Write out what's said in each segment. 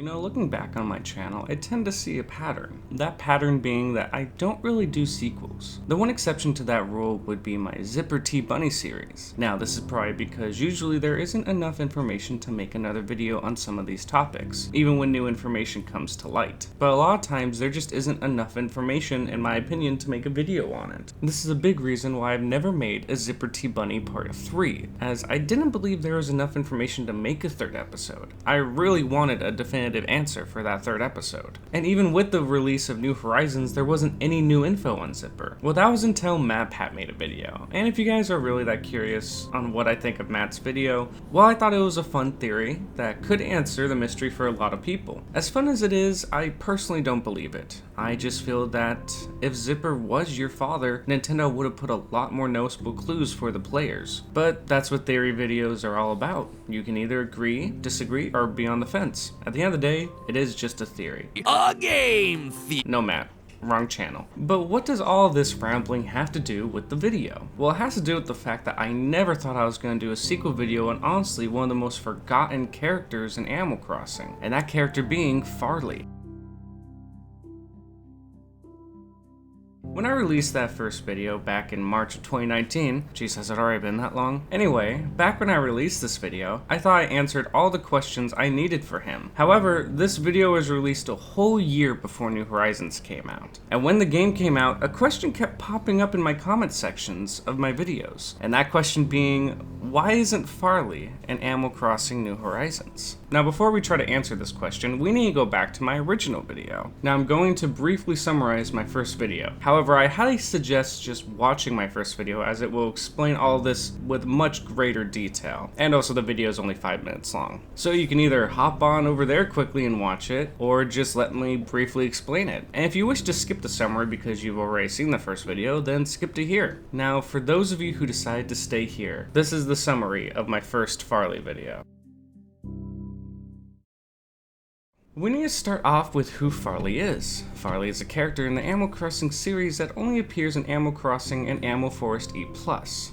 You know, looking back on my channel, I tend to see a pattern. That pattern being that I don't really do sequels. The one exception to that rule would be my Zipper T Bunny series. Now, this is probably because usually there isn't enough information to make another video on some of these topics, even when new information comes to light. But a lot of times there just isn't enough information, in my opinion, to make a video on it. This is a big reason why I've never made a Zipper T Bunny Part 3, as I didn't believe there was enough information to make a third episode. I really wanted a definitive answer for that third episode. And even with the release of New Horizons, there wasn't any new info on Zipper. Well, that was until Matt Pat made a video. And if you guys are really that curious on what I think of Matt's video, well, I thought it was a fun theory that could answer the mystery for a lot of people. As fun as it is, I personally don't believe it. I just feel that if Zipper was your father, Nintendo would have put a lot more noticeable clues for the players. But that's what theory videos are all about. You can either agree, disagree, or be on the fence. At the end of the day, it is just a theory. A game No, Matt. Wrong channel. But what does all of this rambling have to do with the video? Well, it has to do with the fact that I never thought I was going to do a sequel video on honestly one of the most forgotten characters in Animal Crossing, and that character being Farley. When I released that first video back in March of 2019, geez, has it already been that long? Anyway, back when I released this video, I thought I answered all the questions I needed for him. However, this video was released a whole year before New Horizons came out. And when the game came out, a question kept popping up in my comment sections of my videos. And that question being, why isn't Farley in Animal Crossing New Horizons? Now, before we try to answer this question, we need to go back to my original video. Now, I'm going to briefly summarize my first video. However, I highly suggest just watching my first video, as it will explain all this with much greater detail. And also, the video is only 5 minutes long. So you can either hop on over there quickly and watch it, or just let me briefly explain it. And if you wish to skip the summary because you've already seen the first video, then skip to here. Now, for those of you who decide to stay here, this is the summary of my first Farley video. We need to start off with who Farley is. Farley is a character in the Animal Crossing series that only appears in Animal Crossing and Animal Forest E+.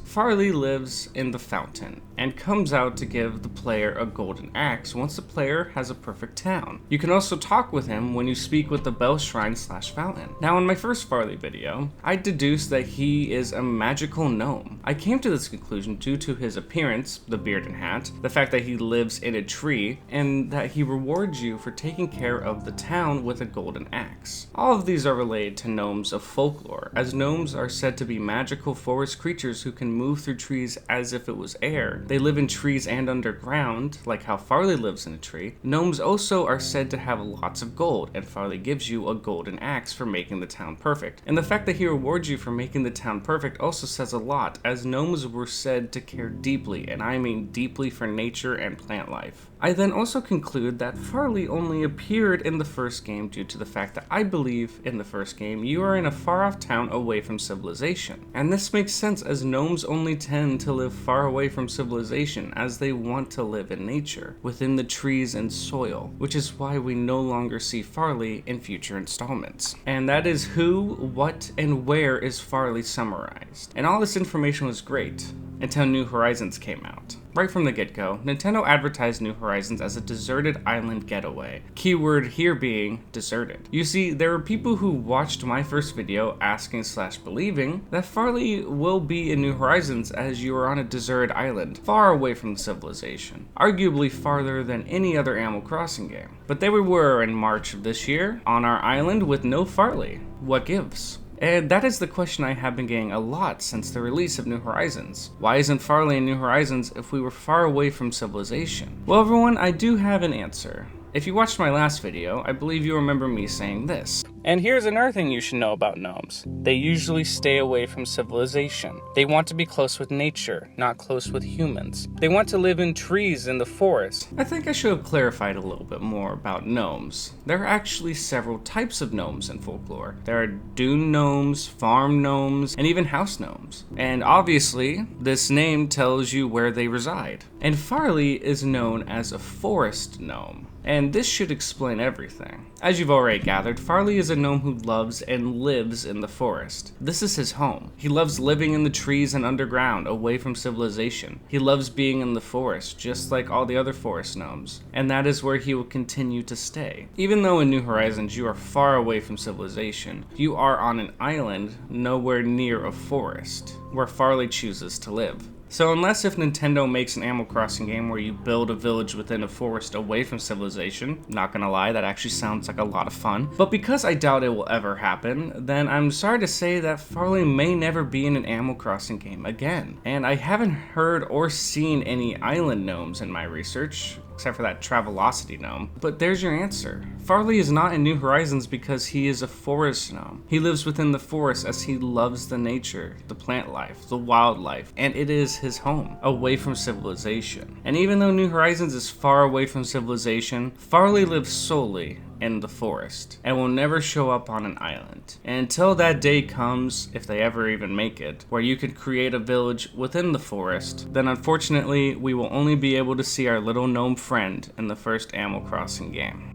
Farley lives in the fountain, and comes out to give the player a golden axe once the player has a perfect town. You can also talk with him when you speak with the Bell Shrine / Fountain. Now, in my first Farley video, I deduced that he is a magical gnome. I came to this conclusion due to his appearance, the beard and hat, the fact that he lives in a tree, and that he rewards you for taking care of the town with a golden axe. All of these are related to gnomes of folklore, as gnomes are said to be magical forest creatures who can move through trees as if it was air. They live in trees and underground, like how Farley lives in a tree. Gnomes also are said to have lots of gold, and Farley gives you a golden axe for making the town perfect. And the fact that he rewards you for making the town perfect also says a lot, as gnomes were said to care deeply, and I mean deeply, for nature and plant life. I then also conclude that Farley only appeared in the first game due to the fact that I believe in the first game you are in a far off town away from civilization. And this makes sense, as gnomes only tend to live far away from civilization, as they want to live in nature, within the trees and soil, which is why we no longer see Farley in future installments. And that is who, what, and where is Farley summarized. And all this information was great, until New Horizons came out. Right from the get-go, Nintendo advertised New Horizons as a deserted island getaway. Keyword here being deserted. You see, there were people who watched my first video asking / believing that Farley will be in New Horizons, as you are on a deserted island, far away from civilization. Arguably farther than any other Animal Crossing game. But there we were in March of this year, on our island with no Farley. What gives? And that is the question I have been getting a lot since the release of New Horizons. Why isn't Farley in New Horizons if we were far away from civilization? Well, everyone, I do have an answer. If you watched my last video, I believe you remember me saying this. And here's another thing you should know about gnomes. They usually stay away from civilization. They want to be close with nature, not close with humans. They want to live in trees in the forest. I think I should have clarified a little bit more about gnomes. There are actually several types of gnomes in folklore. There are dune gnomes, farm gnomes, and even house gnomes. And obviously, this name tells you where they reside. And Farley is known as a forest gnome. And this should explain everything. As you've already gathered, Farley is a gnome who loves and lives in the forest. This is his home. He loves living in the trees and underground, away from civilization. He loves being in the forest, just like all the other forest gnomes, and that is where he will continue to stay. Even though in New Horizons you are far away from civilization, you are on an island nowhere near a forest, where Farley chooses to live. So unless if Nintendo makes an Animal Crossing game where you build a village within a forest away from civilization, not gonna lie, that actually sounds like a lot of fun. But because I doubt it will ever happen, then I'm sorry to say that Farley may never be in an Animal Crossing game again. And I haven't heard or seen any island gnomes in my research, except for that Travelocity gnome. But there's your answer. Farley is not in New Horizons because he is a forest gnome. He lives within the forest as he loves the nature, the plant life, the wildlife, and it is his home, away from civilization. And even though New Horizons is far away from civilization, Farley lives solely in the forest and will never show up on an island. And until that day comes, if they ever even make it, where you could create a village within the forest, then unfortunately we will only be able to see our little gnome friend in the first Animal Crossing game.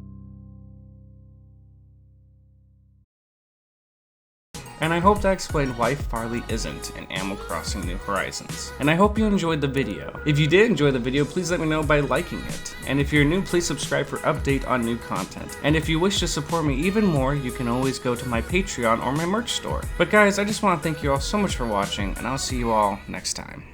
And I hope that explained why Farley isn't in Animal Crossing New Horizons. And I hope you enjoyed the video. If you did enjoy the video, please let me know by liking it. And if you're new, please subscribe for update on new content. And if you wish to support me even more, you can always go to my Patreon or my merch store. But guys, I just want to thank you all so much for watching, and I'll see you all next time.